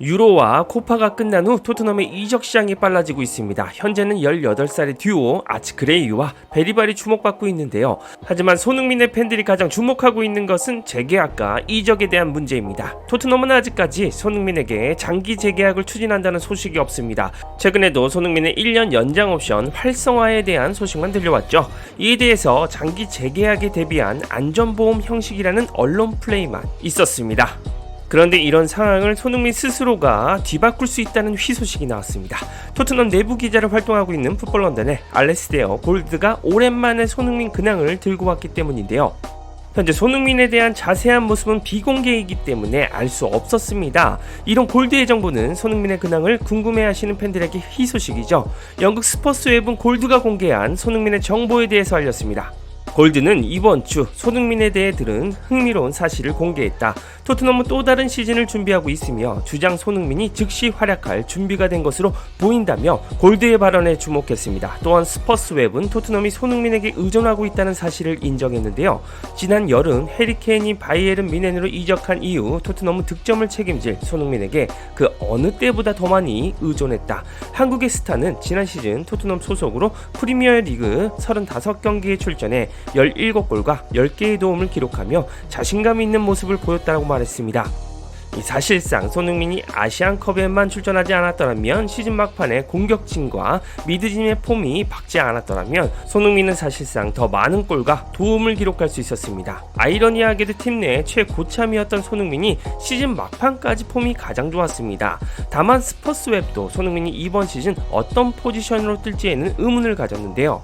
유로와 코파가 끝난 후 토트넘의 이적 시장이 빨라지고 있습니다. 현재는 18살의 듀오 아츠그레이와 베리발이 주목받고 있는데요. 하지만 손흥민의 팬들이 가장 주목하고 있는 것은 재계약과 이적에 대한 문제입니다. 토트넘은 아직까지 손흥민에게 장기 재계약을 추진한다는 소식이 없습니다. 최근에도 손흥민의 1년 연장 옵션 활성화에 대한 소식만 들려왔죠. 이에 대해서 장기 재계약에 대비한 안전보험 형식이라는 언론 플레이만 있었습니다. 그런데 이런 상황을 손흥민 스스로가 뒤바꿀 수 있다는 희소식이 나왔습니다. 토트넘 내부 기자로 활동하고 있는 풋볼런던의 알레스데어 골드가 오랜만에 손흥민 근황을 들고 왔기 때문인데요. 현재 손흥민에 대한 자세한 모습은 비공개이기 때문에 알 수 없었습니다. 이런 골드의 정보는 손흥민의 근황을 궁금해하시는 팬들에게 희소식이죠. 영국 스포츠 웹은 골드가 공개한 손흥민의 정보에 대해서 알렸습니다. 골드는 이번 주 손흥민에 대해 들은 흥미로운 사실을 공개했다. 토트넘은 또 다른 시즌을 준비하고 있으며 주장 손흥민이 즉시 활약할 준비가 된 것으로 보인다며 골드의 발언에 주목했습니다. 또한 스퍼스웹은 토트넘이 손흥민에게 의존하고 있다는 사실을 인정했는데요. 지난 여름 해리 케인이 바이에른 뮌헨으로 이적한 이후 토트넘은 득점을 책임질 손흥민에게 그 어느 때보다 더 많이 의존했다. 한국의 스타는 지난 시즌 토트넘 소속으로 프리미어리그 35경기에 출전해 17골과 10개의 도움을 기록하며 자신감 있는 모습을 보였다고 말했습니다. 사실상 손흥민이 아시안컵에만 출전하지 않았더라면 시즌 막판에 공격진과 미드진의 폼이 박지 않았더라면 손흥민은 사실상 더 많은 골과 도움을 기록할 수 있었습니다. 아이러니하게도 팀 내 최고참이었던 손흥민이 시즌 막판까지 폼이 가장 좋았습니다. 다만 스퍼스웹도 손흥민이 이번 시즌 어떤 포지션으로 뛸지에는 의문을 가졌는데요.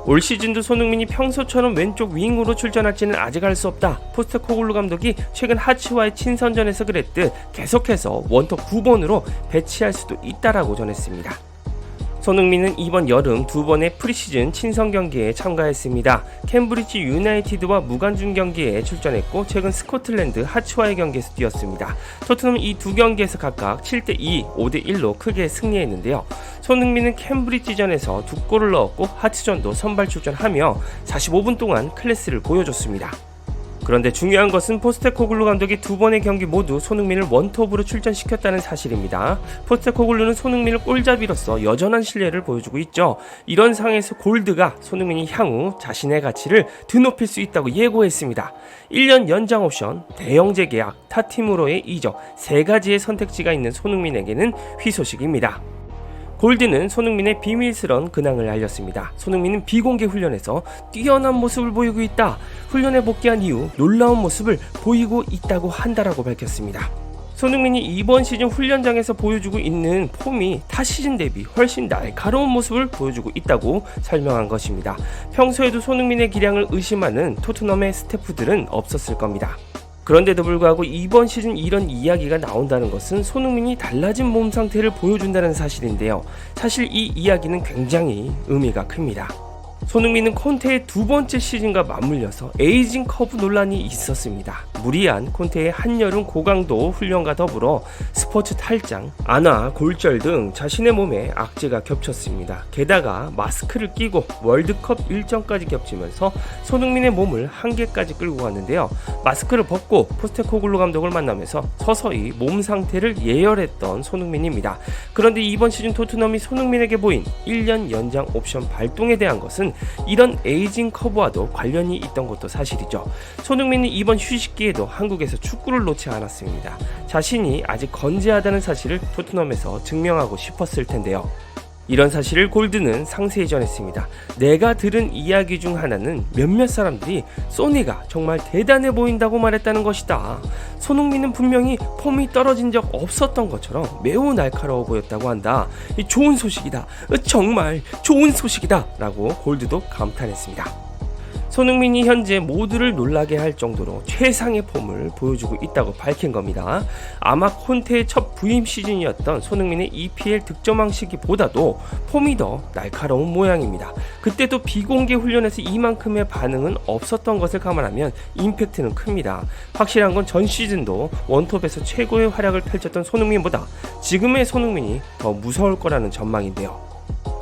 올 시즌도 손흥민이 평소처럼 왼쪽 윙으로 출전할지는 아직 알 수 없다. 포스테코글루 감독이 최근 하츠와의 친선전에서 그랬듯 계속해서 원톱 9번으로 배치할 수도 있다라고 전했습니다. 손흥민은 이번 여름 2번의 프리시즌 친선 경기에 참가했습니다. 캠브리지 유나이티드와 무관중 경기에 출전했고 최근 스코틀랜드 하츠와의 경기에서 뛰었습니다. 토트넘은 이 두 경기에서 각각 7대2, 5대1로 크게 승리했는데요. 손흥민은 캠브리지전에서 2골을 넣었고 하츠전도 선발 출전하며 45분 동안 클래스를 보여줬습니다. 그런데 중요한 것은 포스테코글루 감독이 두 번의 경기 모두 손흥민을 원톱으로 출전시켰다는 사실입니다. 포스테코글루는 손흥민을 골잡이로서 여전한 신뢰를 보여주고 있죠. 이런 상황에서 골드가 손흥민이 향후 자신의 가치를 드높일 수 있다고 예고했습니다. 1년 연장 옵션, 대형 재계약, 타 팀으로의 이적, 세 가지의 선택지가 있는 손흥민에게는 희소식입니다. 골드는 손흥민의 비밀스런 근황을 알렸습니다. 손흥민은 비공개 훈련에서 뛰어난 모습을 보이고 있다. 훈련에 복귀한 이후 놀라운 모습을 보이고 있다고 한다라고 밝혔습니다. 손흥민이 이번 시즌 훈련장에서 보여주고 있는 폼이 타 시즌 대비 훨씬 날카로운 모습을 보여주고 있다고 설명한 것입니다. 평소에도 손흥민의 기량을 의심하는 토트넘의 스태프들은 없었을 겁니다. 그런데도 불구하고 이번 시즌 이런 이야기가 나온다는 것은 손흥민이 달라진 몸 상태를 보여준다는 사실인데요. 사실 이 이야기는 굉장히 의미가 큽니다. 손흥민은 콘테의 두 번째 시즌과 맞물려서 에이징 커브 논란이 있었습니다. 무리한 콘테의 한여름 고강도 훈련과 더불어 스포츠 탈장, 안화, 골절 등 자신의 몸에 악재가 겹쳤습니다. 게다가 마스크를 끼고 월드컵 일정까지 겹치면서 손흥민의 몸을 한계까지 끌고 갔는데요. 마스크를 벗고 포스테코글루 감독을 만나면서 서서히 몸 상태를 예열했던 손흥민입니다. 그런데 이번 시즌 토트넘이 손흥민에게 보인 1년 연장 옵션 발동에 대한 것은 이런 에이징 커브와도 관련이 있던 것도 사실이죠. 손흥민은 이번 휴식기에도 한국에서 축구를 놓지 않았습니다. 자신이 아직 건재하다는 사실을 토트넘에서 증명하고 싶었을 텐데요. 이런 사실을 골드는 상세히 전했습니다. 내가 들은 이야기 중 하나는 몇몇 사람들이 소니가 정말 대단해 보인다고 말했다는 것이다. 손흥민은 분명히 폼이 떨어진 적 없었던 것처럼 매우 날카로워 보였다고 한다. 좋은 소식이다. 정말 좋은 소식이다. 라고 골드도 감탄했습니다. 손흥민이 현재 모두를 놀라게 할 정도로 최상의 폼을 보여주고 있다고 밝힌 겁니다. 아마 콘테의 첫 부임 시즌이었던 손흥민의 EPL 득점왕 시기보다도 폼이 더 날카로운 모양입니다. 그때도 비공개 훈련에서 이만큼의 반응은 없었던 것을 감안하면 임팩트는 큽니다. 확실한 건 전 시즌도 원톱에서 최고의 활약을 펼쳤던 손흥민보다 지금의 손흥민이 더 무서울 거라는 전망인데요.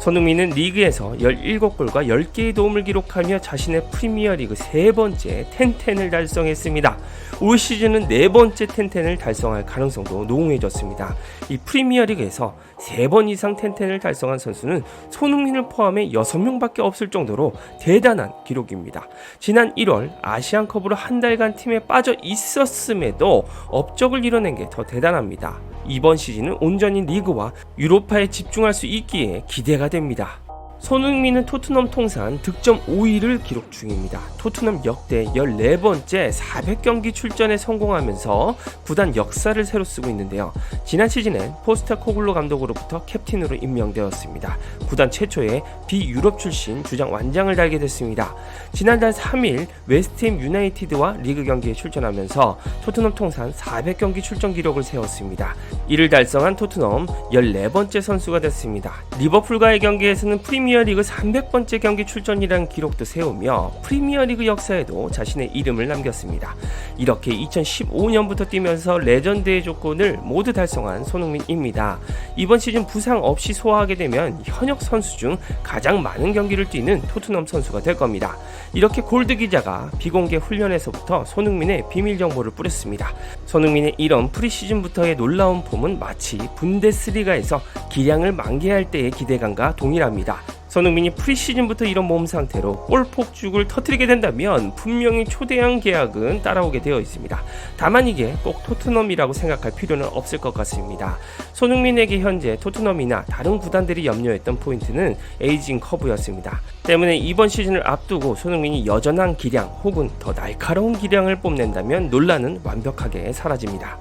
손흥민은 리그에서 17골과 10개의 도움을 기록하며 자신의 프리미어리그 3번째 10-10을 달성했습니다. 올 시즌은 4번째 10-10을 달성할 가능성도 농후해졌습니다. 이 프리미어리그에서 3번 이상 10-10을 달성한 선수는 손흥민을 포함해 6명밖에 없을 정도로 대단한 기록입니다. 지난 1월 아시안컵으로 한 달간 팀에 빠져 있었음에도 업적을 이뤄낸 게 더 대단합니다. 이번 시즌은 온전히 리그와 유로파에 집중할 수 있기에 기대가 됩니다. 손흥민은 토트넘 통산 득점 5위를 기록 중입니다. 토트넘 역대 14번째 400경기 출전에 성공하면서 구단 역사를 새로 쓰고 있는데요. 지난 시즌엔 포스테코글루 감독으로부터 캡틴으로 임명되었습니다. 구단 최초의 비유럽 출신 주장 완장을 달게 됐습니다. 지난달 3일 웨스트햄 유나이티드와 리그 경기에 출전하면서 토트넘 통산 400경기 출전 기록을 세웠습니다. 이를 달성한 토트넘 14번째 선수가 됐습니다. 리버풀과의 경기에서는 프리미어리그 300번째 경기 출전이라는 기록도 세우며 프리미어리그 역사에도 자신의 이름을 남겼습니다. 이렇게 2015년부터 뛰면서 레전드의 조건을 모두 달성한 손흥민입니다. 이번 시즌 부상 없이 소화하게 되면 현역 선수 중 가장 많은 경기를 뛰는 토트넘 선수가 될 겁니다. 이렇게 골드 기자가 비공개 훈련에서부터 손흥민의 비밀 정보를 뿌렸습니다. 손흥민의 이런 프리시즌부터의 놀라운 폼은 마치 분데스리가에서 기량을 만개할 때의 기대감과 동일합니다. 손흥민이 프리시즌부터 이런 몸 상태로 골 폭죽을 터뜨리게 된다면 분명히 초대형 계약은 따라오게 되어 있습니다. 다만 이게 꼭 토트넘이라고 생각할 필요는 없을 것 같습니다. 손흥민에게 현재 토트넘이나 다른 구단들이 염려했던 포인트는 에이징 커브였습니다. 때문에 이번 시즌을 앞두고 손흥민이 여전한 기량 혹은 더 날카로운 기량을 뽐낸다면 논란은 완벽하게 사라집니다.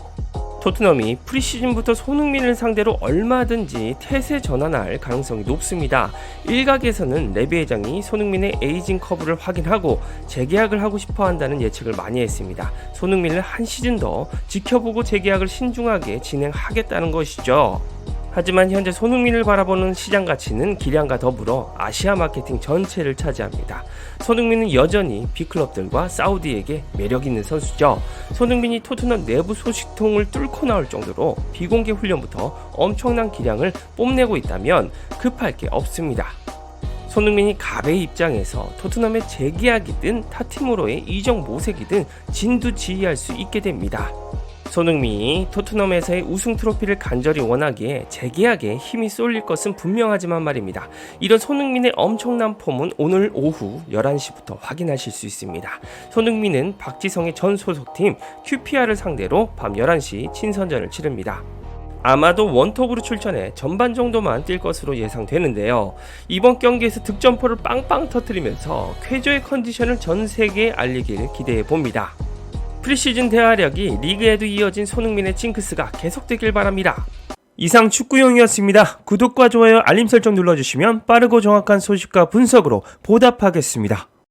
토트넘이 프리시즌부터 손흥민을 상대로 얼마든지 태세 전환할 가능성이 높습니다. 일각에서는 레비 회장이 손흥민의 에이징 커브를 확인하고 재계약을 하고 싶어 한다는 예측을 많이 했습니다. 손흥민을 한 시즌 더 지켜보고 재계약을 신중하게 진행하겠다는 것이죠. 하지만 현재 손흥민을 바라보는 시장 가치는 기량과 더불어 아시아 마케팅 전체를 차지합니다. 손흥민은 여전히 B클럽들과 사우디에게 매력있는 선수죠. 손흥민이 토트넘 내부 소식통을 뚫고 나올 정도로 비공개 훈련부터 엄청난 기량을 뽐내고 있다면 급할 게 없습니다. 손흥민이 갑의 입장에서 토트넘의 재계약이든 타팀으로의 이적 모색이든 진두지휘할 수 있게 됩니다. 손흥민이 토트넘에서의 우승 트로피를 간절히 원하기에 재계약에 힘이 쏠릴 것은 분명하지만 말입니다. 이런 손흥민의 엄청난 폼은 오늘 오후 11시부터 확인하실 수 있습니다. 손흥민은 박지성의 전 소속팀 QPR을 상대로 밤 11시 친선전을 치릅니다. 아마도 원톱으로 출전해 전반 정도만 뛸 것으로 예상되는데요. 이번 경기에서 득점포를 빵빵 터뜨리면서 쾌조의 컨디션을 전 세계에 알리길 기대해 봅니다. 프리시즌 대활약이 리그에도 이어진 손흥민의 징크스가 계속되길 바랍니다. 이상 축구용이었습니다. 구독과 좋아요, 알림 설정 눌러주시면 빠르고 정확한 소식과 분석으로 보답하겠습니다.